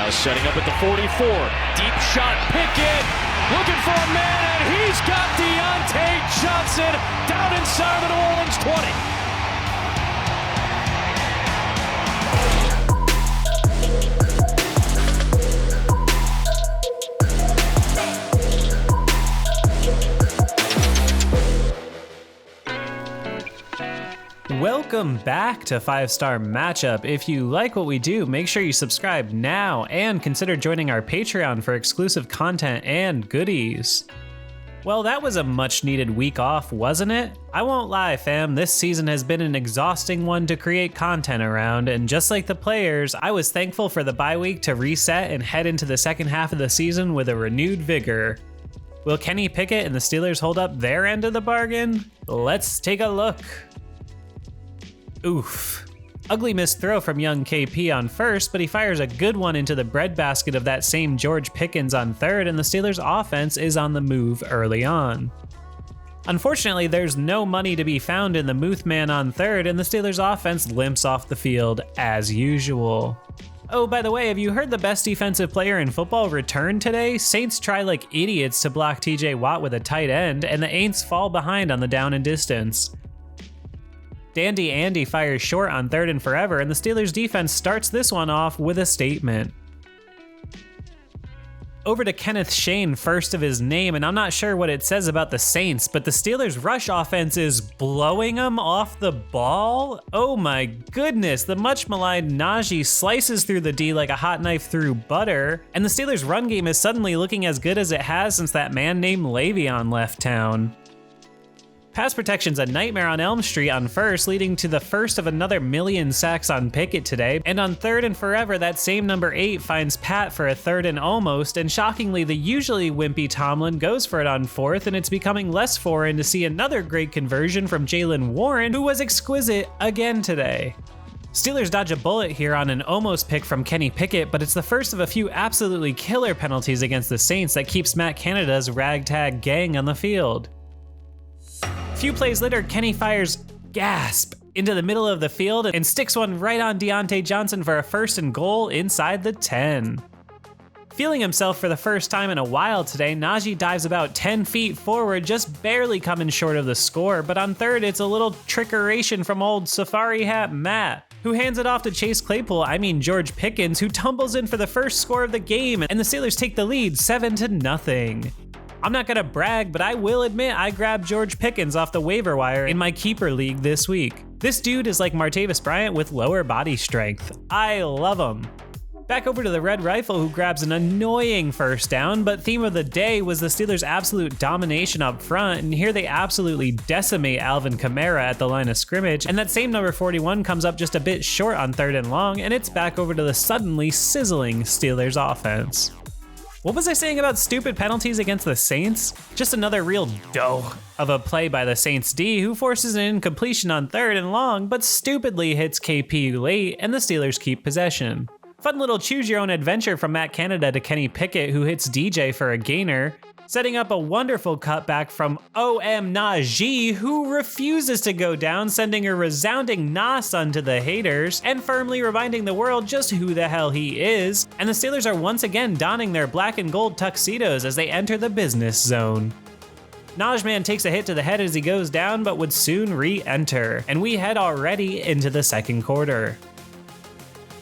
Now setting up at the 44. Deep shot, Pickett. Looking for a man, and he's got Diontae Johnson down inside the New Orleans 20. Welcome back to 5-Star Matchup. If you like what we do, make sure you subscribe now and consider joining our Patreon for exclusive content and goodies. Well, that was a much needed week off, wasn't it? I won't lie, fam, this season has been an exhausting one to create content around, and just like the players, I was thankful for the bye week to reset and head into the second half of the season with a renewed vigor. Will Kenny Pickett and the Steelers hold up their end of the bargain? Let's take a look. Oof. Ugly missed throw from young KP on first, but he fires a good one into the breadbasket of that same George Pickens on third, and the Steelers' offense is on the move early on. Unfortunately, there's no money to be found in the Muth man on third, and the Steelers' offense limps off the field as usual. Oh, by the way, have you heard the best defensive player in football return today? Saints try like idiots to block TJ Watt with a tight end, and the Aints fall behind on the down and distance. Dandy Andy fires short on third and forever, and the Steelers defense starts this one off with a statement. Over to Kenneth Shane, first of his name, and I'm not sure what it says about the Saints, but the Steelers' rush offense is blowing them off the ball? Oh my goodness, the much maligned Najee slices through the D like a hot knife through butter, and the Steelers' run game is suddenly looking as good as it has since that man named Le'Veon left town. Pass protection's a nightmare on Elm Street on first, leading to the first of another million sacks on Pickett today. And on third and forever, that same number 8 finds Pat for a third and almost, and shockingly, the usually wimpy Tomlin goes for it on fourth, and it's becoming less foreign to see another great conversion from Jaylen Warren, who was exquisite again today. Steelers dodge a bullet here on an almost pick from Kenny Pickett, but it's the first of a few absolutely killer penalties against the Saints that keeps Matt Canada's ragtag gang on the field. A few plays later, Kenny fires gasp into the middle of the field and sticks one right on Diontae Johnson for a first and goal inside the 10. Feeling himself for the first time in a while today, Najee dives about 10 feet forward, just barely coming short of the score, but on third it's a little trickeration from old safari hat Matt, who hands it off to George Pickens, who tumbles in for the first score of the game, and the Steelers take the lead 7-0. I'm not gonna brag, but I will admit I grabbed George Pickens off the waiver wire in my keeper league this week. This dude is like Martavis Bryant with lower body strength. I love him. Back over to the Red Rifle, who grabs an annoying first down, but theme of the day was the Steelers' absolute domination up front, and here they absolutely decimate Alvin Kamara at the line of scrimmage, and that same number 41 comes up just a bit short on third and long, and it's back over to the suddenly sizzling Steelers offense. What was I saying about stupid penalties against the Saints? Just another real dough of a play by the Saints D, who forces an incompletion on third and long, but stupidly hits KP late, and the Steelers keep possession. Fun little choose your own adventure from Matt Canada to Kenny Pickett, who hits DJ for a gainer, setting up a wonderful cutback from OM Najee, who refuses to go down, sending a resounding nos unto the haters, and firmly reminding the world just who the hell he is. And the Steelers are once again donning their black and gold tuxedos as they enter the business zone. Najman takes a hit to the head as he goes down, but would soon re-enter, and we head already into the second quarter.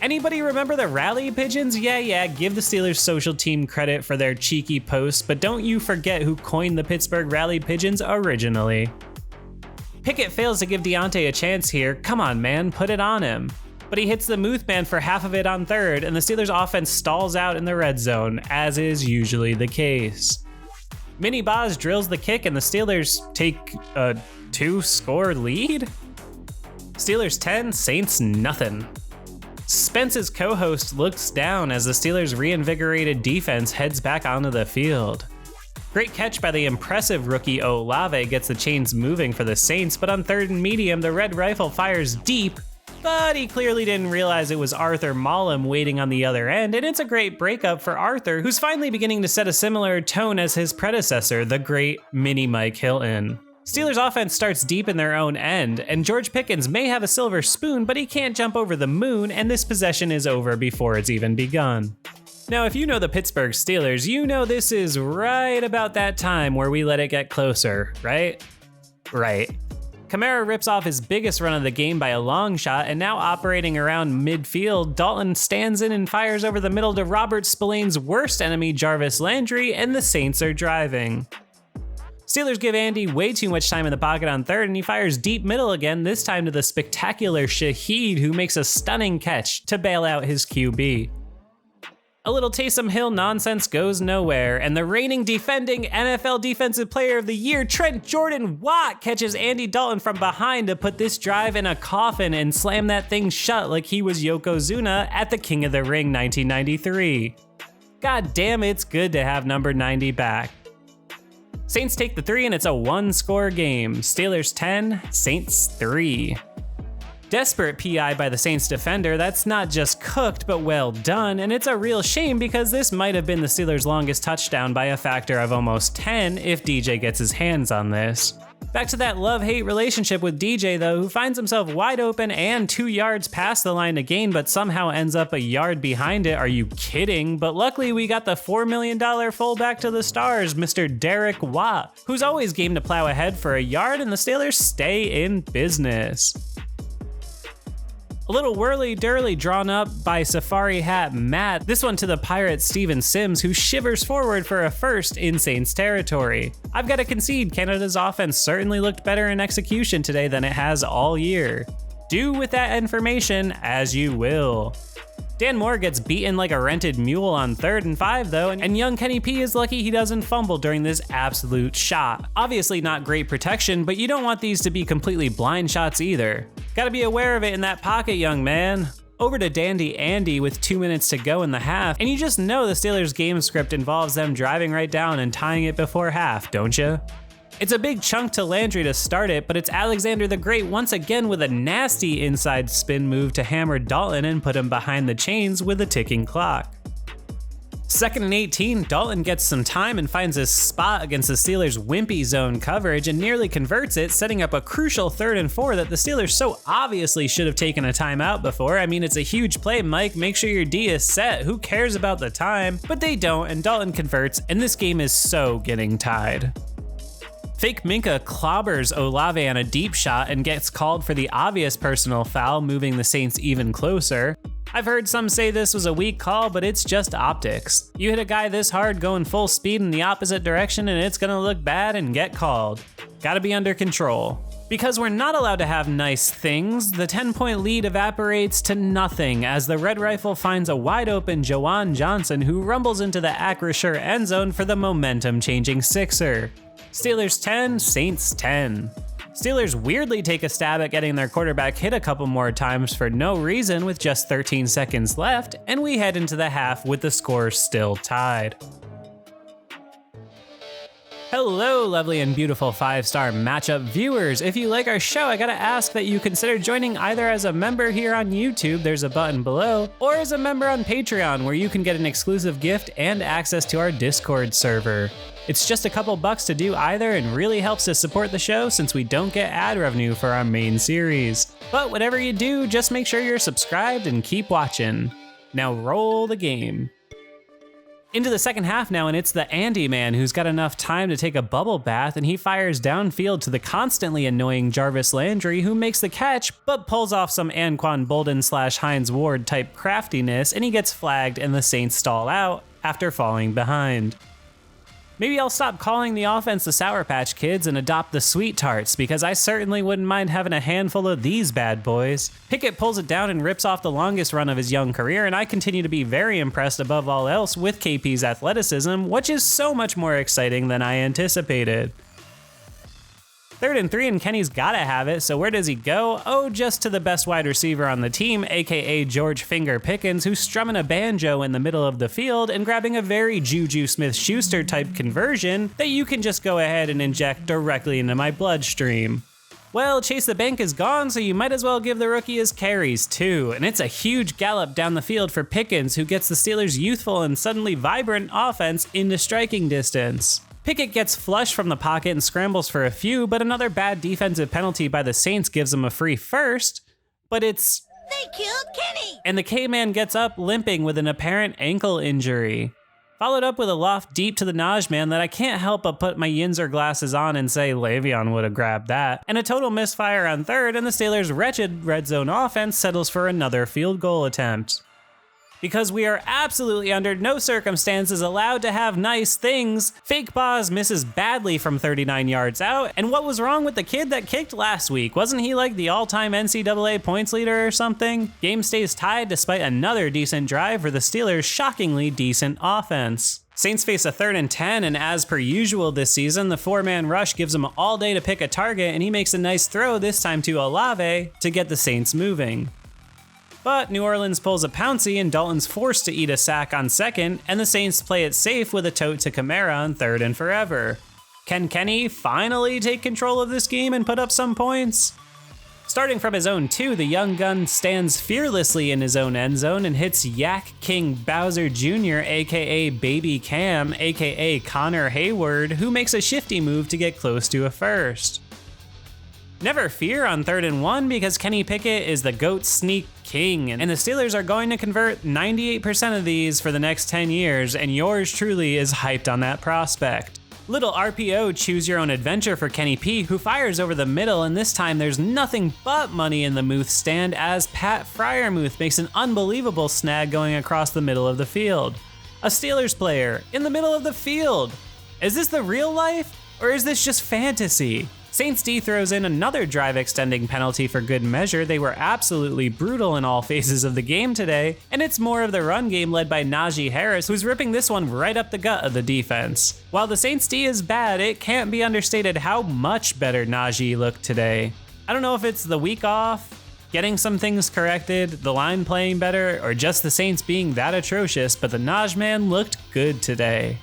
Anybody remember the rally pigeons? Yeah, give the Steelers social team credit for their cheeky posts, but don't you forget who coined the Pittsburgh rally pigeons originally. Pickett fails to give Diontae a chance here. Come on, man, put it on him. But he hits the Muth man for half of it on third, and the Steelers offense stalls out in the red zone, as is usually the case. Mini Boz drills the kick, and the Steelers take a 2-score lead? Steelers 10, Saints nothing. Spence's co-host looks down as the Steelers' reinvigorated defense heads back onto the field. Great catch by the impressive rookie Olave gets the chains moving for the Saints, but on third and medium, the Red Rifle fires deep, but he clearly didn't realize it was Arthur Mollem waiting on the other end, and it's a great breakup for Arthur, who's finally beginning to set a similar tone as his predecessor, the great Mini Mike Hilton. Steelers offense starts deep in their own end, and George Pickens may have a silver spoon, but he can't jump over the moon, and this possession is over before it's even begun. Now, if you know the Pittsburgh Steelers, you know this is right about that time where we let it get closer, right? Right. Kamara rips off his biggest run of the game by a long shot, and now operating around midfield, Dalton stands in and fires over the middle to Robert Spillane's worst enemy, Jarvis Landry, and the Saints are driving. Steelers give Andy way too much time in the pocket on third, and he fires deep middle again, this time to the spectacular Shaheed, who makes a stunning catch to bail out his QB. A little Taysom Hill nonsense goes nowhere, and the reigning defending NFL Defensive Player of the Year, Trent Jordan Watt, catches Andy Dalton from behind to put this drive in a coffin and slam that thing shut like he was Yokozuna at the King of the Ring 1993. God damn, it's good to have number 90 back. Saints take the 3 and it's a 1-score game. Steelers 10, Saints 3. Desperate PI by the Saints defender, that's not just cooked, but well done, and it's a real shame because this might have been the Steelers' longest touchdown by a factor of almost 10 if DJ gets his hands on this. Back to that love-hate relationship with DJ though, who finds himself wide open and 2 yards past the line to gain, but somehow ends up a yard behind it. Are you kidding? But luckily we got the $4 million fullback to the stars, Mr. Derek Watt, who's always game to plow ahead for a yard, and the Steelers stay in business. A little whirly-dirly drawn up by Safari Hat Matt, this one to the Pirates Steven Sims, who shivers forward for a first in Saints territory. I've got to concede, Canada's offense certainly looked better in execution today than it has all year. Do with that information as you will. Dan Moore gets beaten like a rented mule on 3rd and 5 though, and young Kenny P is lucky he doesn't fumble during this absolute shot. Obviously not great protection, but you don't want these to be completely blind shots either. Gotta be aware of it in that pocket, young man. Over to Dandy Andy with 2 minutes to go in the half, and you just know the Steelers' game script involves them driving right down and tying it before half, don't you? It's a big chunk to Landry to start it, but it's Alexander the Great once again with a nasty inside spin move to hammer Dalton and put him behind the chains with a ticking clock. 2nd and 18, Dalton gets some time and finds his spot against the Steelers' wimpy zone coverage and nearly converts it, setting up a crucial 3rd and 4 that the Steelers so obviously should have taken a timeout before. I mean, it's a huge play, Mike. Make sure your D is set. Who cares about the time? But they don't, and Dalton converts, and this game is so getting tied. Fake Minka clobbers Olave on a deep shot and gets called for the obvious personal foul, moving the Saints even closer. I've heard some say this was a weak call, but it's just optics. You hit a guy this hard going full speed in the opposite direction and it's gonna look bad and get called. Gotta be under control. Because we're not allowed to have nice things, the 10-point lead evaporates to nothing as the Red Rifle finds a wide open Jawan Johnson who rumbles into the Acrisure end zone for the momentum-changing sixer. Steelers 10, Saints 10. Steelers weirdly take a stab at getting their quarterback hit a couple more times for no reason with just 13 seconds left, and we head into the half with the score still tied. Hello, lovely and beautiful 5-star matchup viewers. If you like our show, I gotta ask that you consider joining either as a member here on YouTube, there's a button below, or as a member on Patreon, where you can get an exclusive gift and access to our Discord server. It's just a couple bucks to do either and really helps to support the show since we don't get ad revenue for our main series. But whatever you do, just make sure you're subscribed and keep watching. Now roll the game. Into the second half now, and it's the Andy man who's got enough time to take a bubble bath, and he fires downfield to the constantly annoying Jarvis Landry, who makes the catch, but pulls off some Anquan Bolden / Hines Ward type craftiness, and he gets flagged and the Saints stall out after falling behind. Maybe I'll stop calling the offense the Sour Patch Kids and adopt the Sweet Tarts, because I certainly wouldn't mind having a handful of these bad boys. Pickett pulls it down and rips off the longest run of his young career, and I continue to be very impressed above all else with KP's athleticism, which is so much more exciting than I anticipated. 3rd and 3, and Kenny's gotta have it, so where does he go? Oh, just to the best wide receiver on the team, aka George Finger Pickens, who's strumming a banjo in the middle of the field and grabbing a very Juju Smith-Schuster type conversion that you can just go ahead and inject directly into my bloodstream. Well, Chase the Bank is gone, so you might as well give the rookie his carries too, and it's a huge gallop down the field for Pickens, who gets the Steelers' youthful and suddenly vibrant offense into striking distance. Pickett gets flushed from the pocket and scrambles for a few, but another bad defensive penalty by the Saints gives him a free first, but it's... They They killed Kenny! And the K-Man gets up limping with an apparent ankle injury. Followed up with a loft deep to the Najee man that I can't help but put my Yinzer glasses on and say Le'Veon would have grabbed that. And a total misfire on third, and the Steelers' wretched red zone offense settles for another field goal attempt. Because we are absolutely under no circumstances allowed to have nice things, Fake Boz misses badly from 39 yards out, and what was wrong with the kid that kicked last week? Wasn't he like the all-time NCAA points leader or something? Game stays tied despite another decent drive for the Steelers' shockingly decent offense. Saints face a 3rd and 10, and as per usual this season, the 4-man rush gives him all day to pick a target, and he makes a nice throw, this time to Olave, to get the Saints moving. But New Orleans pulls a Pouncey and Dalton's forced to eat a sack on second, and the Saints play it safe with a tote to Kamara on 3rd and forever. Can Kenny finally take control of this game and put up some points? Starting from his own 2, the young gun stands fearlessly in his own end zone and hits Yak King Bowser Jr., aka Baby Cam, aka Connor Hayward, who makes a shifty move to get close to a first. Never fear on 3rd and 1 because Kenny Pickett is the GOAT sneak king, and the Steelers are going to convert 98% of these for the next 10 years, and yours truly is hyped on that prospect. Little RPO choose your own adventure for Kenny P, who fires over the middle, and this time there's nothing but money in the Muth stand as Pat Fryermuth makes an unbelievable snag going across the middle of the field. A Steelers player in the middle of the field. Is this the real life, or is this just fantasy? Saints D throws in another drive-extending penalty for good measure. They were absolutely brutal in all phases of the game today, and it's more of the run game led by Najee Harris, who's ripping this one right up the gut of the defense. While the Saints D is bad, it can't be understated how much better Najee looked today. I don't know if it's the week off, getting some things corrected, the line playing better, or just the Saints being that atrocious, but the Najee man looked good today.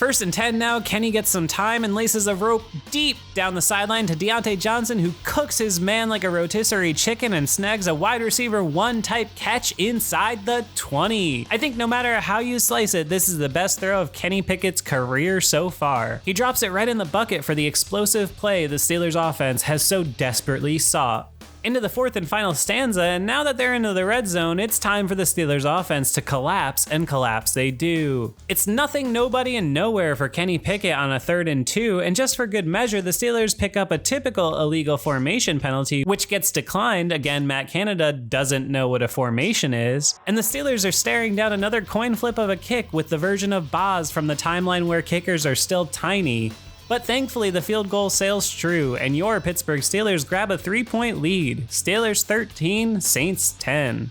1st and 10 now, Kenny gets some time and laces a rope deep down the sideline to Diontae Johnson, who cooks his man like a rotisserie chicken and snags a wide receiver 1 type catch inside the 20. I think no matter how you slice it, this is the best throw of Kenny Pickett's career so far. He drops it right in the bucket for the explosive play the Steelers offense has so desperately sought. Into the 4th and final stanza, and now that they're into the red zone, it's time for the Steelers offense to collapse, and collapse they do. It's nothing, nobody, and nowhere for Kenny Pickett on a 3rd and 2, and just for good measure, the Steelers pick up a typical illegal formation penalty, which gets declined. Again, Matt Canada doesn't know what a formation is, and the Steelers are staring down another coin flip of a kick with the version of Boz from the timeline where kickers are still tiny. But thankfully, the field goal sails true, and your Pittsburgh Steelers grab a 3-point lead. Steelers 13, Saints 10.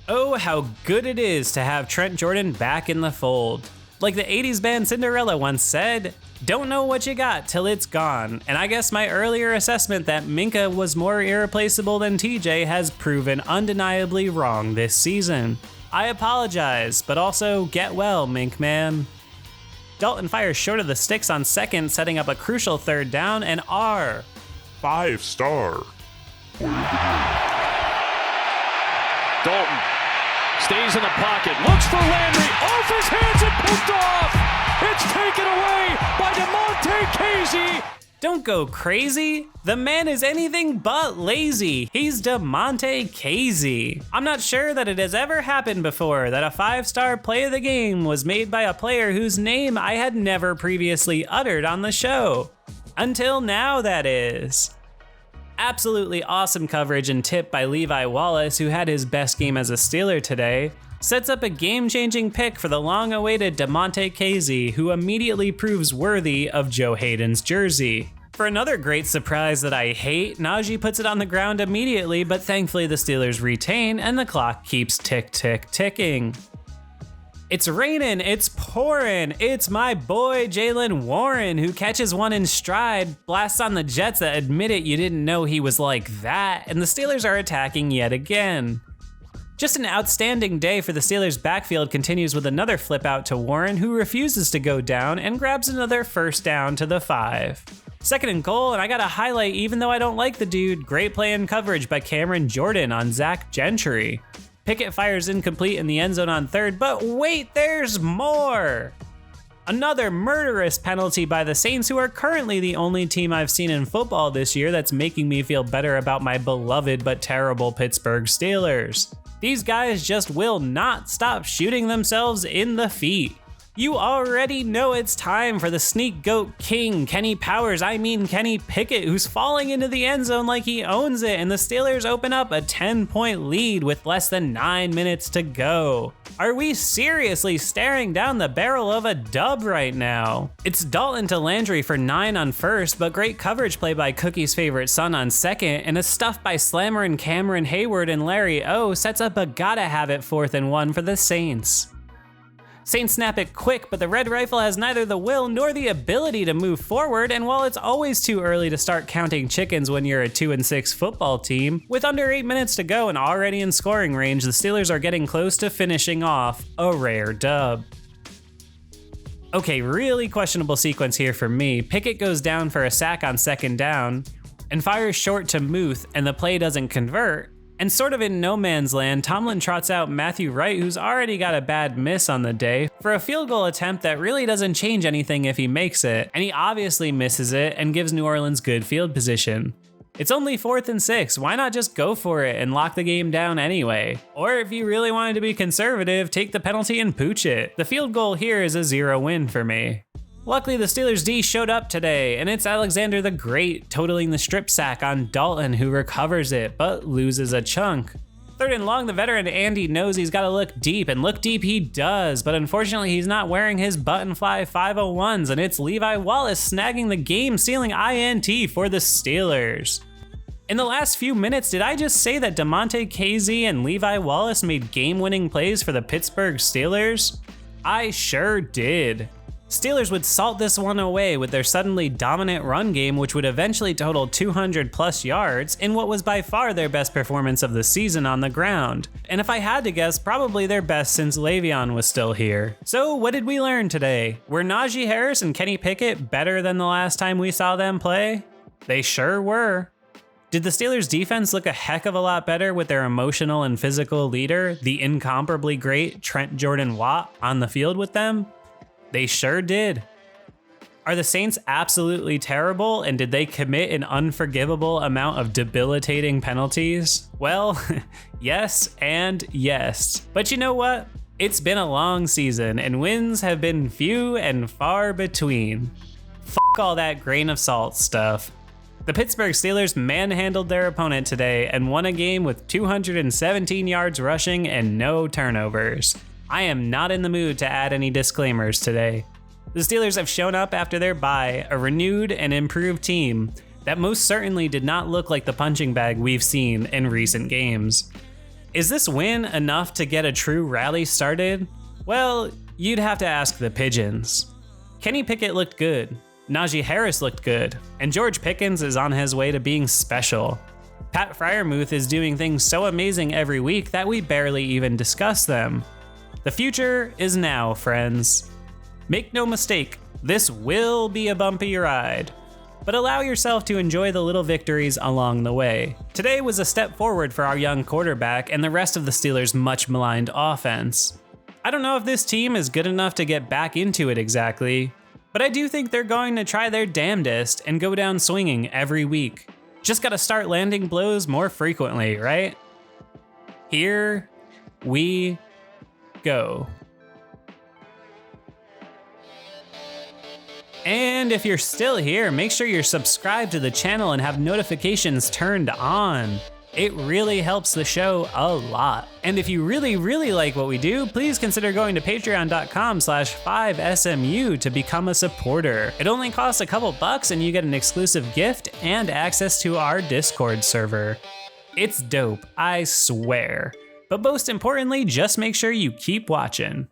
Oh, how good it is to have Trent Jordan back in the fold. Like the 80s band Cinderella once said, don't know what you got till it's gone. And I guess my earlier assessment that Minka was more irreplaceable than TJ has proven undeniably wrong this season. I apologize, but also get well, Mink Man. Dalton fires short of the sticks on second, setting up a crucial 3rd down, and R. 5-star. Dalton stays in the pocket, looks for Landry, off his hands and picked off! It's taken away by diontae Casey! Don't go crazy. The man is anything but lazy. He's diontae Casey. I'm not sure that it has ever happened before that a 5-star play of the game was made by a player whose name I had never previously uttered on the show. Until now, that is. Absolutely awesome coverage and tip by Levi Wallace, who had his best game as a Steeler today. Sets up a game-changing pick for the long-awaited diontae Casey, who immediately proves worthy of Joe Hayden's jersey. For another great surprise that I hate, Najee puts it on the ground immediately, but thankfully the Steelers retain and the clock keeps ticking. It's raining, it's pouring, it's my boy Jaylen Warren who catches one in stride, blasts on the Jets that admit it you didn't know he was like that, and the Steelers are attacking yet again. Just an outstanding day for the Steelers' backfield continues with another flip out to Warren, who refuses to go down and grabs another 1st down to the 5. 2nd and goal, and I gotta highlight, even though I don't like the dude, great play and coverage by Cameron Jordan on Zach Gentry. Pickett fires incomplete in the end zone on 3rd, but wait, there's more! Another murderous penalty by the Saints, who are currently the only team I've seen in football this year that's making me feel better about my beloved but terrible Pittsburgh Steelers. These guys just will not stop shooting themselves in the feet. You already know it's time for the sneak goat king, Kenny Pickett, who's falling into the end zone like he owns it, and the Steelers open up a 10-point lead with less than 9 minutes to go. Are we seriously staring down the barrel of a dub right now? It's Dalton to Landry for 9 on first, but great coverage play by Cookie's favorite son on second, and a stuff by Slammer and Cameron Hayward and Larry O sets up a gotta have it 4th and 1 for the Saints. Saints snap it quick, but the Red Rifle has neither the will nor the ability to move forward, and while it's always too early to start counting chickens when you're a 2-6 football team, with under 8 minutes to go and already in scoring range, the Steelers are getting close to finishing off a rare dub. Okay, really questionable sequence here for me. Pickett goes down for a sack on 2nd down, and fires short to Muth, and the play doesn't convert. And sort of in no man's land, Tomlin trots out Matthew Wright, who's already got a bad miss on the day, for a field goal attempt that really doesn't change anything if he makes it, and he obviously misses it and gives New Orleans good field position. It's only 4th and 6, why not just go for it and lock the game down anyway? Or if you really wanted to be conservative, take the penalty and pooch it. The field goal here is a 0 win for me. Luckily, the Steelers D showed up today, and it's Alexander the Great totaling the strip sack on Dalton, who recovers it, but loses a chunk. 3rd and long, the veteran Andy knows he's gotta look deep, and look deep he does, but unfortunately he's not wearing his button fly 501s, and it's Levi Wallace snagging the game-sealing INT for the Steelers. In the last few minutes, did I just say that Diontae KZ and Levi Wallace made game-winning plays for the Pittsburgh Steelers? I sure did. Steelers would salt this one away with their suddenly dominant run game, which would eventually total 200 plus yards in what was by far their best performance of the season on the ground. And if I had to guess, probably their best since Le'Veon was still here. So what did we learn today? Were Najee Harris and Kenny Pickett better than the last time we saw them play? They sure were. Did the Steelers defense look a heck of a lot better with their emotional and physical leader, the incomparably great Trent Jordan Watt, on the field with them? They sure did. Are the Saints absolutely terrible, and did they commit an unforgivable amount of debilitating penalties? Well, yes and yes. But you know what? It's been a long season, and wins have been few and far between. Fuck all that grain of salt stuff. The Pittsburgh Steelers manhandled their opponent today and won a game with 217 yards rushing and no turnovers. I am not in the mood to add any disclaimers today. The Steelers have shown up after their bye, a renewed and improved team that most certainly did not look like the punching bag we've seen in recent games. Is this win enough to get a true rally started? Well, you'd have to ask the Pigeons. Kenny Pickett looked good, Najee Harris looked good, and George Pickens is on his way to being special. Pat Freiermuth is doing things so amazing every week that we barely even discuss them. The future is now, friends. Make no mistake, this will be a bumpy ride, but allow yourself to enjoy the little victories along the way. Today was a step forward for our young quarterback and the rest of the Steelers' much maligned offense. I don't know if this team is good enough to get back into it exactly, but I do think they're going to try their damnedest and go down swinging every week. Just gotta start landing blows more frequently, right? Here we go. And if you're still here, make sure you're subscribed to the channel and have notifications turned on. It really helps the show a lot. And if you really like what we do, please consider going to patreon.com/5SMU to become a supporter. It only costs a couple bucks and you get an exclusive gift and access to our Discord server. It's dope, I swear. But most importantly, just make sure you keep watching.